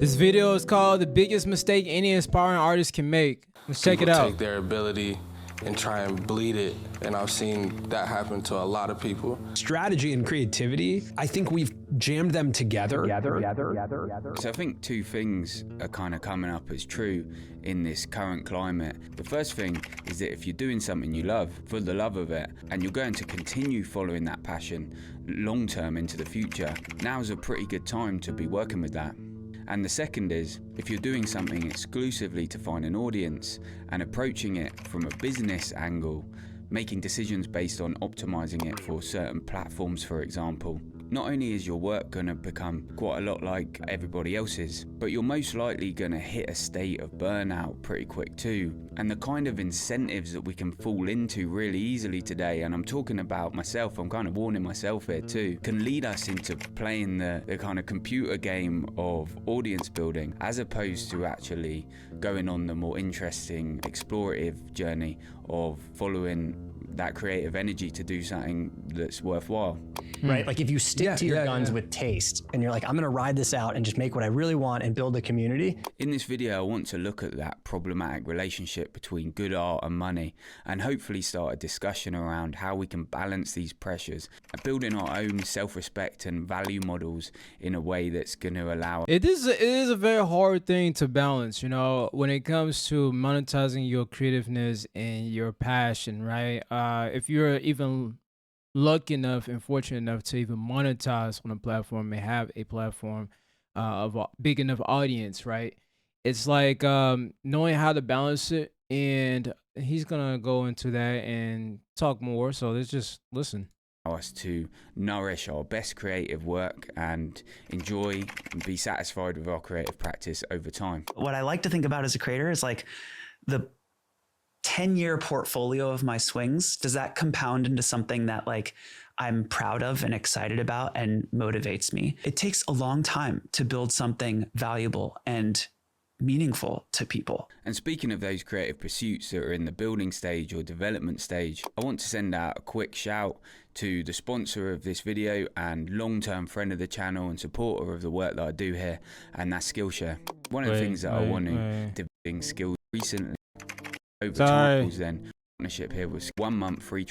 This video is called "The Biggest Mistake Any Aspiring Artist Can Make." Let's check it out. Take their ability and try and bleed it, and I've seen that happen to a lot of people. Strategy and creativity, I think we've jammed them together. So I think two things are kind of coming up as true in this current climate. The first thing is that if you're doing something you love for the love of it, and you're going to continue following that passion long term into the future, now's a pretty good time to be working with that. And the second is, if you're doing something exclusively to find an audience and approaching it from a business angle, making decisions based on optimizing it for certain platforms, for example, not only is your work going to become quite a lot like everybody else's, but you're most likely going to hit a state of burnout pretty quick too. And the kind of incentives that we can fall into really easily today, and I'm talking about myself, I'm kind of warning myself here too, can lead us into playing the kind of computer game of audience building, as opposed to actually going on the more interesting, explorative journey of following that creative energy to do something that's worthwhile. Right? Like if you stick to your guns with taste and you're like, I'm gonna ride this out and just make what I really want and build a community. In this video, I want to look at that problematic relationship between good art and money, and hopefully start a discussion around how we can balance these pressures and building our own self-respect and value models in a way that's going to allow It is a very hard thing to balance, you know, when it comes to monetizing your creativeness and your passion, right? If you're even lucky enough and fortunate enough to even monetize on a platform and have a platform of a big enough audience, right? It's like knowing how to balance it, and he's gonna go into that and talk more. So let's just listen. us to nourish our best creative work and enjoy and be satisfied with our creative practice over time. What I like to think about as a creator is like the 10-year portfolio of my swings. Does that compound into something that like I'm proud of and excited about and motivates me? It takes a long time to build something valuable and meaningful to people. And speaking of those creative pursuits that are in the building stage or development stage, I want to send out a quick shout to the sponsor of this video and long-term friend of the channel and supporter of the work that I do here, and that's Skillshare. One of the things that I want to developing skills recently over time was then partnership here was 1 month free.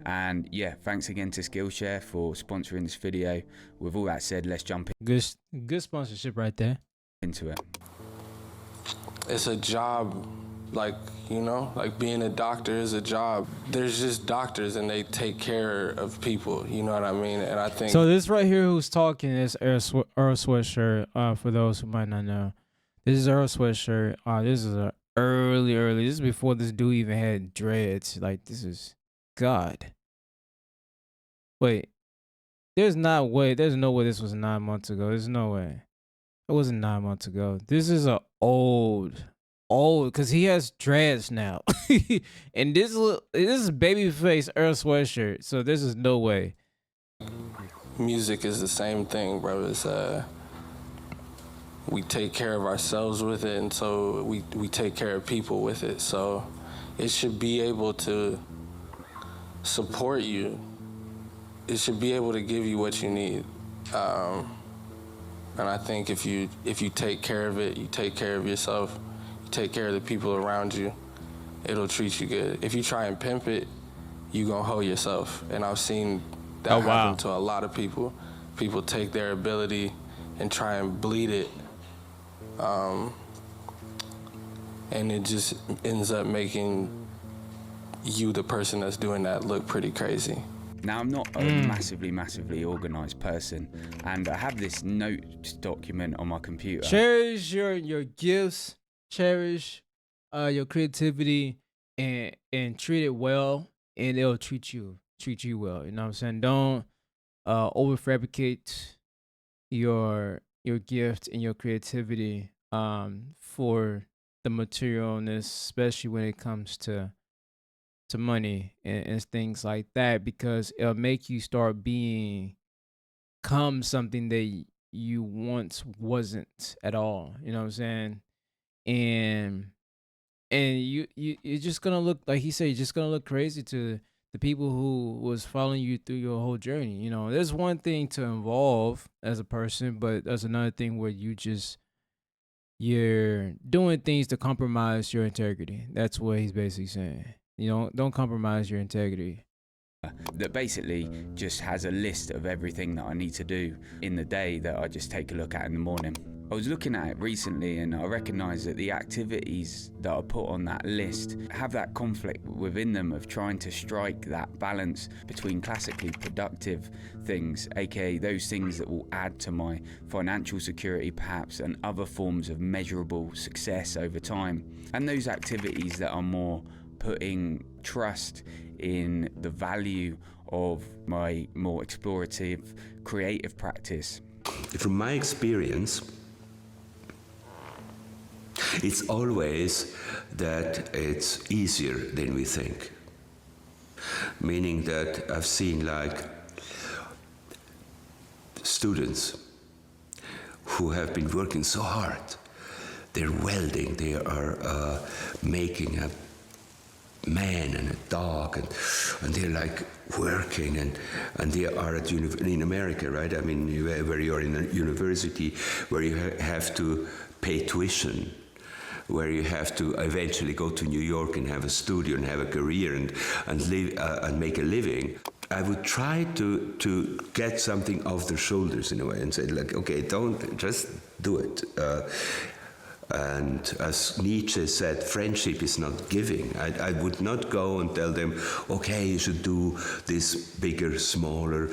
And yeah, thanks again to Skillshare for sponsoring this video. With all that said, let's jump Good sponsorship right there. into it. It's a job, like, you know, like being a doctor is a job. There's just doctors and they take care of people, you know what I mean? And I think... So this right here who's talking is Earl Sweatshirt, for those who might not know. This is Earl Sweatshirt. This is a early. This is before this dude even had dreads. Like, this is... God. Wait. There's no way this was 9 months ago. There's no way. It wasn't 9 months ago. This is a old, because he has dreads now. And this is babyface Earl Sweatshirt. So this is no way. Music is the same thing, bro. It's we take care of ourselves with it, and so we take care of people with it. So it should be able to support you. It should be able to give you what you need. And I think if you take care of it, you take care of yourself, you take care of the people around you, it'll treat you good. If you try and pimp it, you gonna hoe yourself. And I've seen that happen to a lot of people. People take their ability and try and bleed it. And it just ends up making you, the person that's doing that, look pretty crazy. Now, I'm not a massively organized person, and I have this note document on my computer. Cherish your gifts, cherish your creativity, and treat it well, and it'll treat you well. You know what I'm saying? Don't over fabricate your gift and your creativity for the materialness, especially when it comes to money and things like that, because it'll make you start become something that you once wasn't at all. You know what I'm saying? And you're just gonna look, like he said, you're just gonna look crazy to the people who was following you through your whole journey. You know, there's one thing to evolve as a person, but there's another thing where you just you're doing things to compromise your integrity. That's what he's basically saying. You know, don't compromise your integrity. That basically just has a list of everything that I need to do in the day that I just take a look at in the morning. I was looking at it recently and I recognised that the activities that are put on that list have that conflict within them of trying to strike that balance between classically productive things, aka those things that will add to my financial security perhaps, and other forms of measurable success over time, and those activities that are more putting trust in the value of my more explorative, creative practice. From my experience, it's always that it's easier than we think. Meaning that I've seen like students who have been working so hard. They're welding, they are making a man and a dog, and they're like working, and they are at in America, right? I mean, where you are in a university, where you have to pay tuition, where you have to eventually go to New York and have a studio and have a career and live and make a living. I would try to get something off their shoulders in a way and say, like, okay, don't just do it. And as Nietzsche said, friendship is not giving. I would not go and tell them, okay, you should do this bigger, smaller,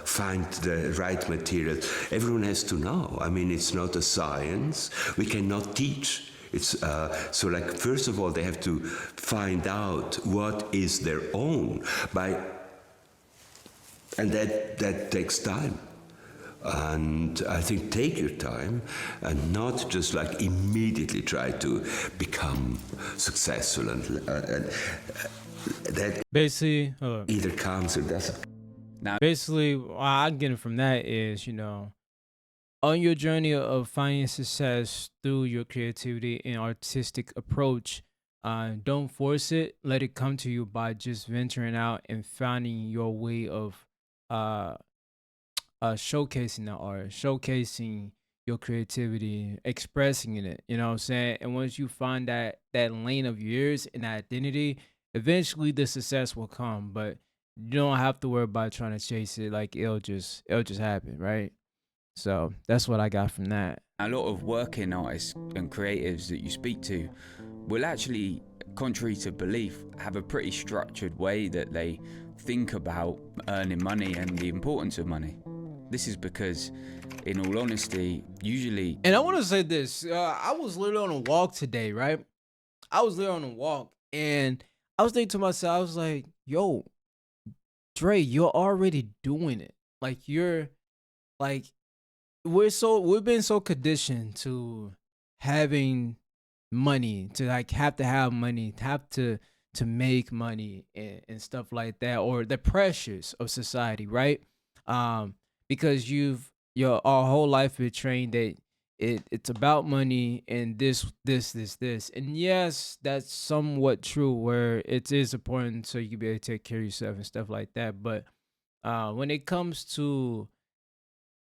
find the right material. Everyone has to know. I mean, it's not a science. We cannot teach. It's so like, first of all, they have to find out what is their own and that takes time. And I think take your time and not just like immediately try to become successful and that Basically, either comes or doesn't. now, basically, what I'm getting from that is, you know, on your journey of finding success through your creativity and artistic approach, don't force it. Let it come to you by just venturing out and finding your way of showcasing the art, showcasing your creativity, expressing in it. You know what I'm saying? And once you find that lane of yours and that identity, eventually the success will come. But you don't have to worry about trying to chase it. Like it'll just happen, right? So that's what I got from that. A lot of working artists and creatives that you speak to will actually, contrary to belief, have a pretty structured way that they think about earning money and the importance of money. This is because, in all honesty, usually... And I want to say this. I was literally on a walk today, right? I was literally on a walk, and I was thinking to myself, I was like, yo, Dre, you're already doing it. Like, you're, like, we've been so conditioned to having money, to, like, have to have money, have to make money and stuff like that, or the pressures of society, right? Because our whole life been trained that it's about money and this. And yes, that's somewhat true where it is important so you can be able to take care of yourself and stuff like that. But when it comes to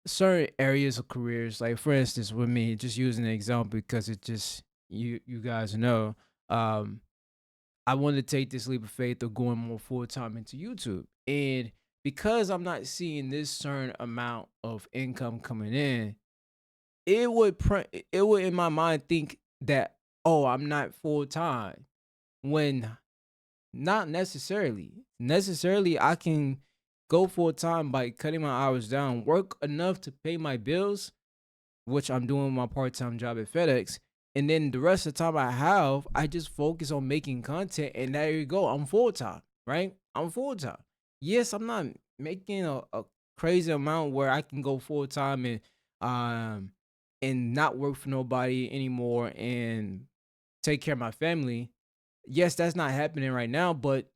certain areas of careers, like for instance, with me, just using an example because it just, you guys know, I wanted to take this leap of faith of going more full-time into YouTube. And because I'm not seeing this certain amount of income coming in, it would in my mind think that, oh, I'm not full time, when not necessarily. Necessarily, I can go full time by cutting my hours down, work enough to pay my bills, which I'm doing my part-time job at FedEx, and then the rest of the time I have, I just focus on making content, and there you go. I'm full time, right? I'm full time. Yes, I'm not making a crazy amount where I can go full time and not work for nobody anymore and take care of my family. Yes, that's not happening right now, but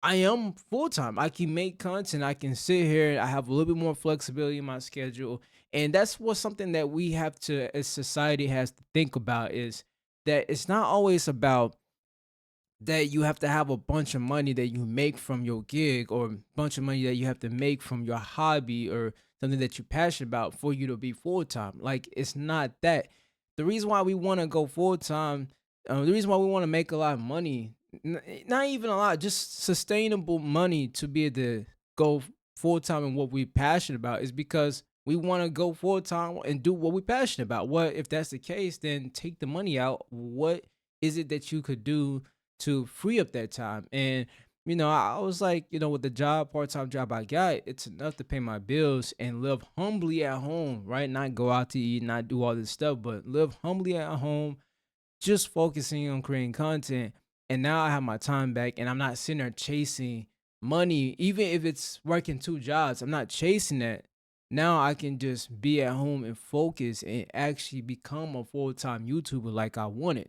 I am full time. I can make content. I can sit here. I have a little bit more flexibility in my schedule. And that's what something that we have to, as society, has to think about, is that it's not always about that you have to have a bunch of money that you make from your gig, or a bunch of money that you have to make from your hobby, or something that you're passionate about for you to be full time. Like, it's not that. The reason why we want to go full time, the reason why we want to make a lot of money, not even a lot, just sustainable money to be able to go full time in what we're passionate about, is because we want to go full time and do what we're passionate about. What if that's the case? Then take the money out. What is it that you could do to free up that time? And I was like, with the part-time job I got, it's enough to pay my bills and live humbly at home, right? Not go out to eat, not do all this stuff, but live humbly at home, just focusing on creating content. And now I have my time back, and I'm not sitting there chasing money, even if it's working 2 jobs. I'm not chasing that. Now I can just be at home and focus and actually become a full-time YouTuber like I wanted.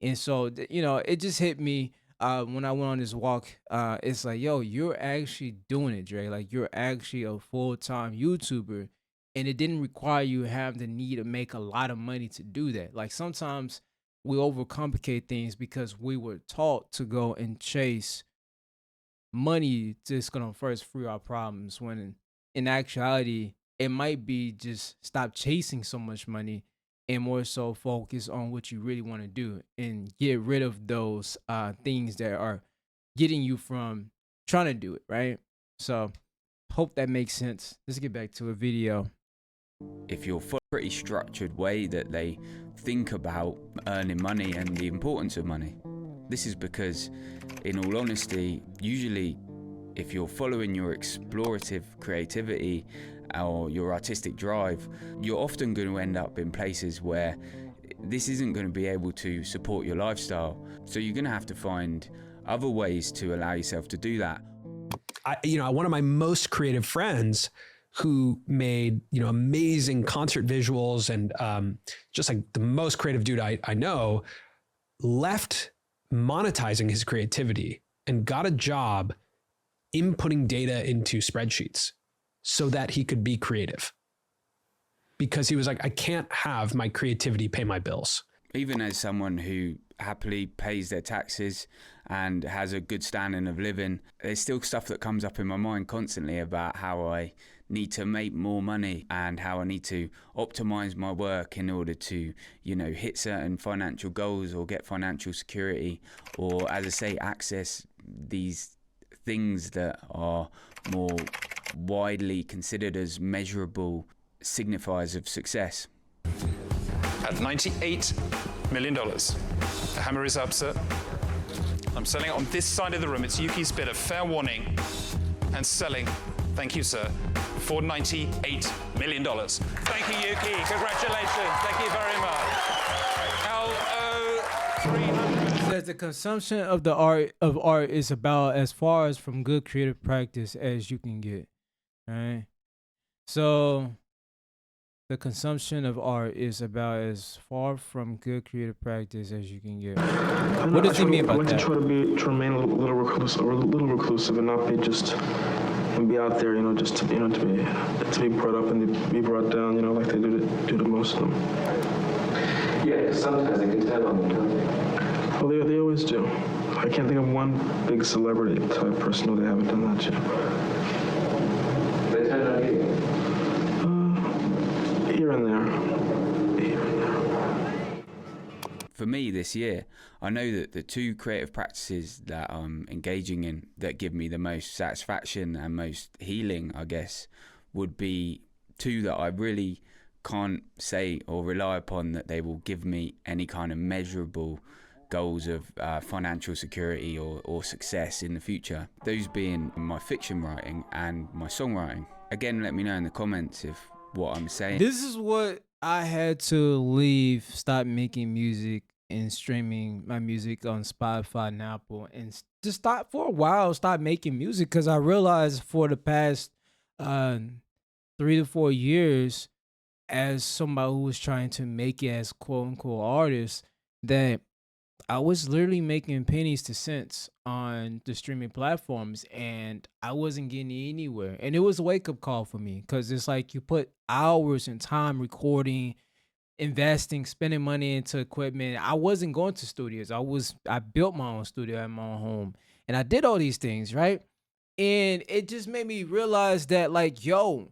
And so, it just hit me when I went on this walk. It's like, yo, you're actually doing it, Dre. Like, you're actually a full-time YouTuber, and it didn't require you to have the need to make a lot of money to do that. Like, sometimes we overcomplicate things because we were taught to go and chase money just gonna first free our problems, when in actuality, it might be just stop chasing so much money and more so focus on what you really want to do and get rid of those things that are getting you from trying to do it, right? So hope that makes sense. Let's get back to a video. If you're a pretty structured way that they think about earning money and the importance of money. This is because, in all honesty, usually if you're following your explorative creativity or your artistic drive, you're often going to end up in places where this isn't going to be able to support your lifestyle. So you're going to have to find other ways to allow yourself to do that. One of my most creative friends who made, amazing concert visuals and just like the most creative dude I know, left monetizing his creativity and got a job inputting data into spreadsheets so that he could be creative. Because he was like, I can't have my creativity pay my bills. Even as someone who happily pays their taxes and has a good standing of living, there's still stuff that comes up in my mind constantly about how I need to make more money and how I need to optimize my work in order to, hit certain financial goals or get financial security, or, as I say, access these things that are more widely considered as measurable signifiers of success. At $98 million. The hammer is up, sir. I'm selling it on this side of the room. It's Yuki's bid, a fair warning, and selling, thank you, sir, for $98 million. Thank you, Yuki. Congratulations. Thank you very much. LO 300. Says the consumption of the art is about as far as from good creative practice as you can get. All right. So the consumption of art is about as far from good creative practice as you can get. What does he mean by that? I like to try to remain a little reclusive, and not be just and be out there, just to be brought up and to be brought down, like they do to most of them. Yeah, sometimes they can tell on them. Well, they always do. I can't think of one big celebrity type person who they haven't done that yet. They tend on you. Here and there. For me this year, I know that the 2 creative practices that I'm engaging in that give me the most satisfaction and most healing, I guess, would be 2 that I really can't say or rely upon that they will give me any kind of measurable goals of financial security or success in the future. Those being my fiction writing and my songwriting. Again, let me know in the comments if what I'm saying. This is what I had to stop making music and streaming my music on Spotify and Apple, and just stop making music, because I realized for the past 3 to 4 years, as somebody who was trying to make it as quote unquote artist, that I was literally making pennies to cents on the streaming platforms, and I wasn't getting anywhere. And it was a wake-up call for me, because it's like you put hours and time recording, investing, spending money into equipment. I wasn't going to studios. I built my own studio at my own home, and I did all these things, right? And it just made me realize that, like, yo,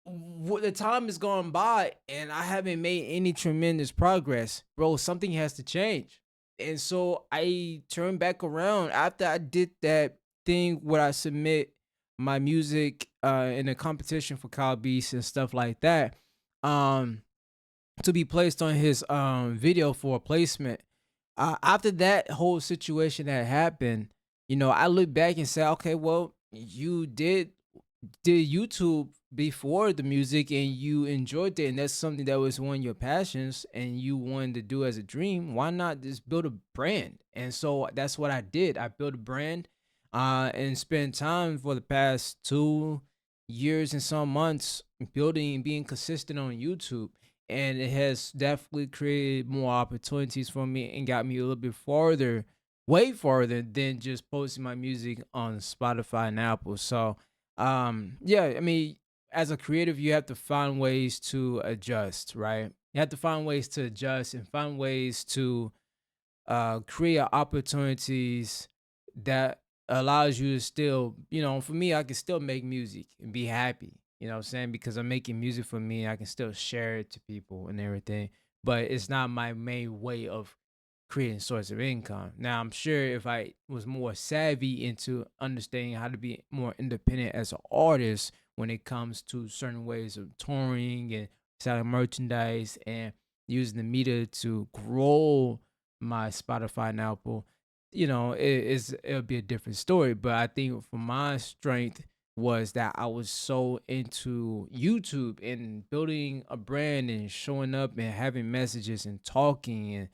the time has gone by and I haven't made any tremendous progress, bro. Something has to change. And so I turned back around after I did that thing where I submit my music in a competition for Kyle Beast and stuff like that, um, to be placed on his video for a placement. After that whole situation that happened, I look back and say, okay, well, you did YouTube before the music and you enjoyed it, and that's something that was one of your passions and you wanted to do as a dream. Why not just build a brand? And so that's what I did. I built a brand and spent time for the past 2 years and some months building and being consistent on YouTube. And it has definitely created more opportunities for me and got me a little bit farther, way farther than just posting my music on Spotify and Apple. So yeah, I mean, as a creative, you have to find ways to adjust, right? You have to find ways to adjust and find ways to create opportunities that allows you to still, for me, I can still make music and be happy, you know what I'm saying? Because I'm making music for me, I can still share it to people and everything, but it's not my main way of creating source of income. Now, I'm sure if I was more savvy into understanding how to be more independent as an artist when it comes to certain ways of touring and selling merchandise and using the media to grow my Spotify and Apple, it'll be a different story. But I think for my strength was that I was so into YouTube and building a brand and showing up and having messages and talking and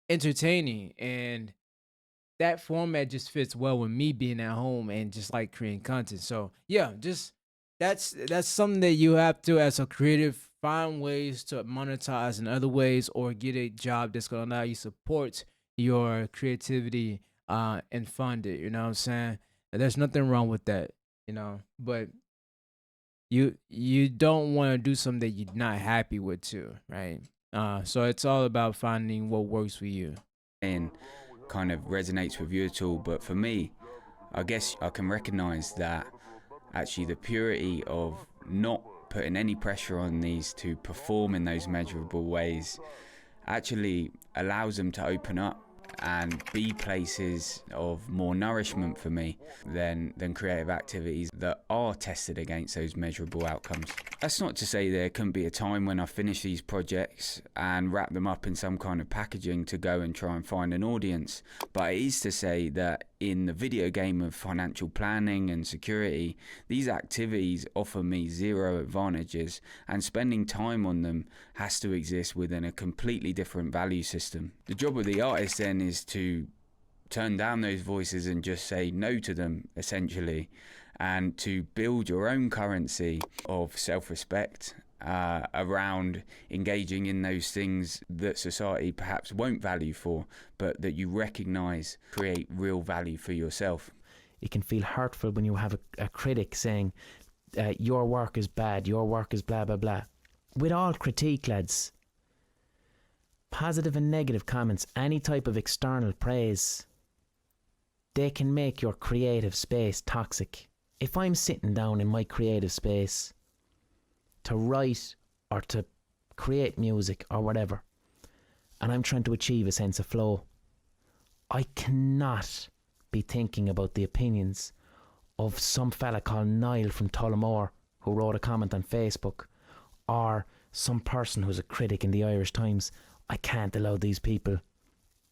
entertaining, and that format just fits well with me being at home and just like creating content. So yeah, just that's something that you have to, as a creative, find ways to monetize in other ways or get a job that's gonna allow you to support your creativity and fund it. You know what I'm saying? And there's nothing wrong with that, but you don't want to do something that you're not happy with too, right? So it's all about finding what works for you. And kind of resonates with you at all, but for me, I guess I can recognize that actually the purity of not putting any pressure on these to perform in those measurable ways actually allows them to open up and be places of more nourishment for me than creative activities that are tested against those measurable outcomes. That's not to say there couldn't be a time when I finish these projects and wrap them up in some kind of packaging to go and try and find an audience, but it is to say that in the video game of financial planning and security, these activities offer me zero advantages, and spending time on them has to exist within a completely different value system. The job of the artist then is to turn down those voices and just say no to them, essentially, and to build your own currency of self-respect around engaging in those things that society perhaps won't value for, but that you recognize create real value for yourself. It can feel hurtful when you have a critic saying your work is bad, your work is blah blah blah. With all critique, lads, positive and negative comments, any type of external praise, they can make your creative space toxic. If I'm sitting down in my creative space to write or to create music or whatever, and I'm trying to achieve a sense of flow, I cannot be thinking about the opinions of some fella called Niall from Tullamore who wrote a comment on Facebook, or some person who's a critic in the Irish Times. I can't allow these people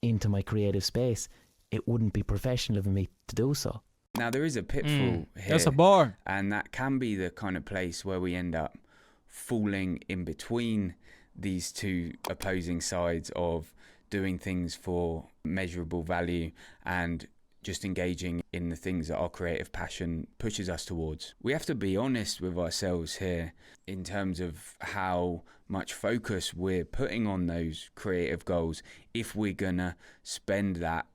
into my creative space. It wouldn't be professional of me to do so. Now, there is a pitfall here. That's a bar. And that can be the kind of place where we end up falling in between these two opposing sides of doing things for measurable value and just engaging in the things that our creative passion pushes us towards. We have to be honest with ourselves here in terms of how much focus we're putting on those creative goals if we're gonna spend that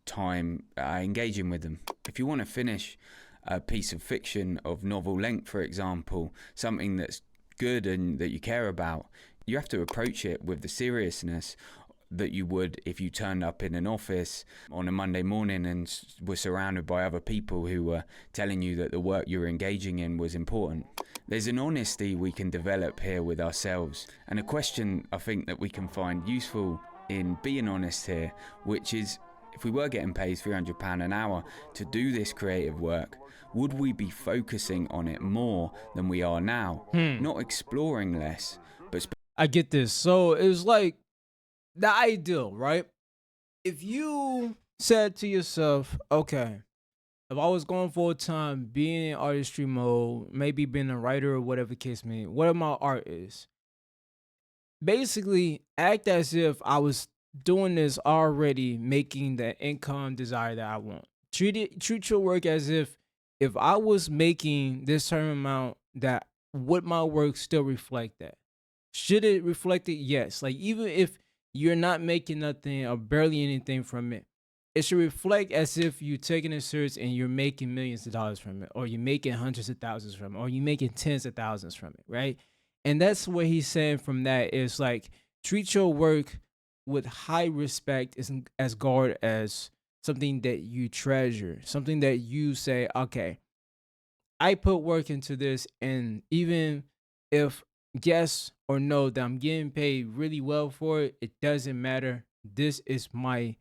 time engaging with them. If you want to finish a piece of fiction of novel length, for example, something that's good and that you care about, you have to approach it with the seriousness that you would if you turned up in an office on a Monday morning and were surrounded by other people who were telling you that the work you were engaging in was important. There's an honesty we can develop here with ourselves, and a question I think that we can find useful in being honest here, which is, if we were getting paid £300 an hour to do this creative work, would we be focusing on it more than we are now? Not exploring less, but... I get this. So it was like the ideal, right? If you said to yourself, okay, if I was going full time, being in artistry mode, maybe being a writer or whatever the case may be, whatever my art is, basically act as if I was doing this already, making the income desire that I want. Treat your work as if I was making this certain amount, that would my work still reflect that? Should it reflect it? Yes. Like, even if you're not making nothing or barely anything from it, it should reflect as if you're taking it serious and you're making millions of dollars from it, or you're making hundreds of thousands from it, or you're making tens of thousands from it, right? And that's what he's saying from that is like, treat your work with high respect as guard as something that you treasure, something that you say, okay, I put work into this, and even if yes or no that I'm getting paid really well for it, it doesn't matter. This is my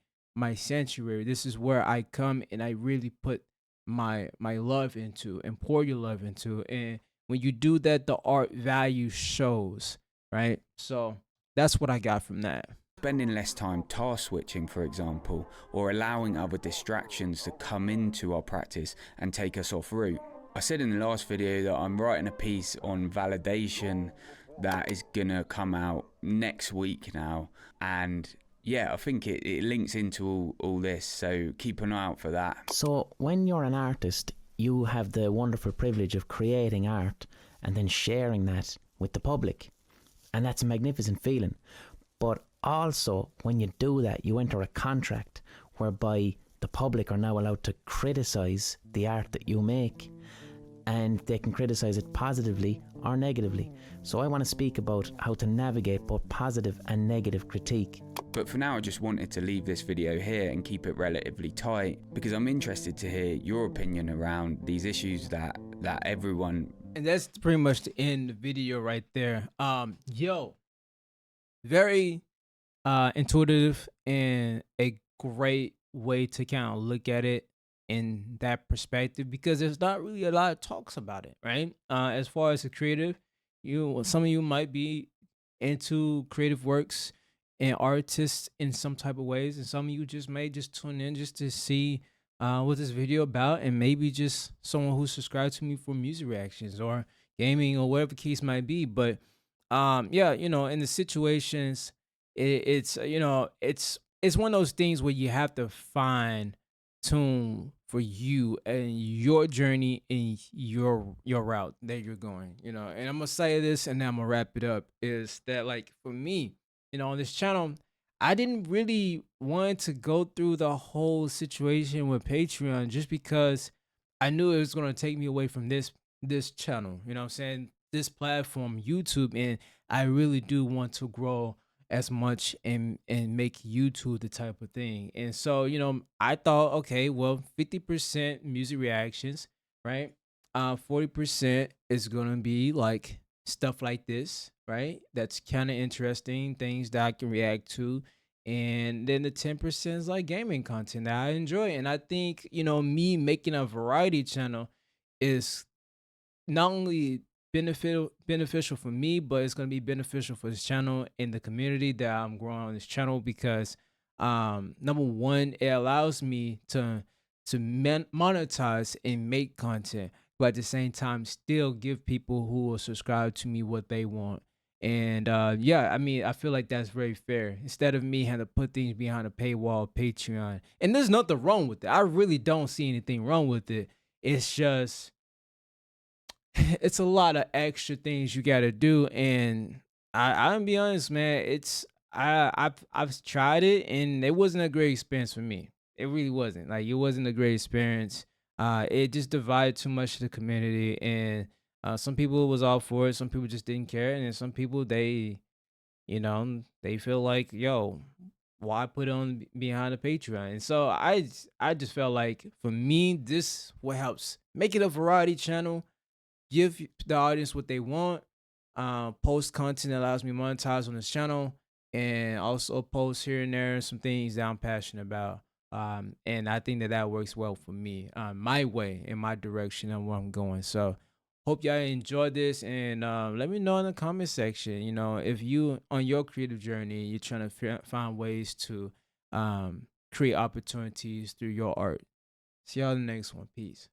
sanctuary. This is where I come and I really put my love into and pour your love into. And when you do that, the art value shows, right? So that's what I got from that. Spending less time task switching, for example, or allowing other distractions to come into our practice and take us off route. I said in the last video that I'm writing a piece on validation that is gonna come out next week now, and yeah, I think it links into all this, so keep an eye out for that. So when you're an artist, you have the wonderful privilege of creating art and then sharing that with the public, and that's a magnificent feeling. But also, when you do that, you enter a contract whereby the public are now allowed to criticize the art that you make, and they can criticize it positively or negatively. So I want to speak about how to navigate both positive and negative critique. But for now, I just wanted to leave this video here and keep it relatively tight, because I'm interested to hear your opinion around these issues that everyone... And that's pretty much the end of the video right there. Very intuitive and a great way to kind of look at it in that perspective, because there's not really a lot of talks about it, right? As far as a creative, some of you might be into creative works and artists in some type of ways, and some of you just may just tune in just to see what this video about, and maybe just someone who subscribed to me for music reactions or gaming or whatever the case might be. But yeah, in the situations, it's one of those things where you have to fine tune for you and your journey and your route that you're going, and I'm gonna say this and then I'm gonna wrap it up, is that, like, for me, on this channel, I didn't really want to go through the whole situation with Patreon, just because I knew it was going to take me away from this channel, what I'm saying, this platform, YouTube, and I really do want to grow as much and make YouTube the type of thing. And so, I thought, okay, well, 50% music reactions, right? 40% is going to be like stuff like this, right? That's kind of interesting, things that I can react to. And then the 10% is like gaming content that I enjoy. And I think, me making a variety channel is not only beneficial for me, but it's going to be beneficial for this channel and the community that I'm growing on this channel, because number one, it allows me to monetize and make content, but at the same time still give people who will subscribe to me what they want. And yeah, I mean, I feel like that's very fair, instead of me having to put things behind a paywall, Patreon. And there's nothing wrong with it. I really don't see anything wrong with it. It's just, it's a lot of extra things you got to do. And I'm be honest, man, I've tried it and it wasn't a great experience for me. It really wasn't. Like, it wasn't a great experience. It just divided too much of the community, and some people was all for it, some people just didn't care, and then some people, they feel like, yo, why put it on behind the Patreon? And so I just felt like for me, this what helps make it a variety channel, give the audience what they want, post content that allows me to monetize on this channel, and also post here and there some things that I'm passionate about. And I think that works well for me, my way, in my direction, and where I'm going. So hope y'all enjoyed this, and let me know in the comment section, you know, if you on your creative journey, you're trying to find ways to create opportunities through your art. See y'all in the next one. Peace.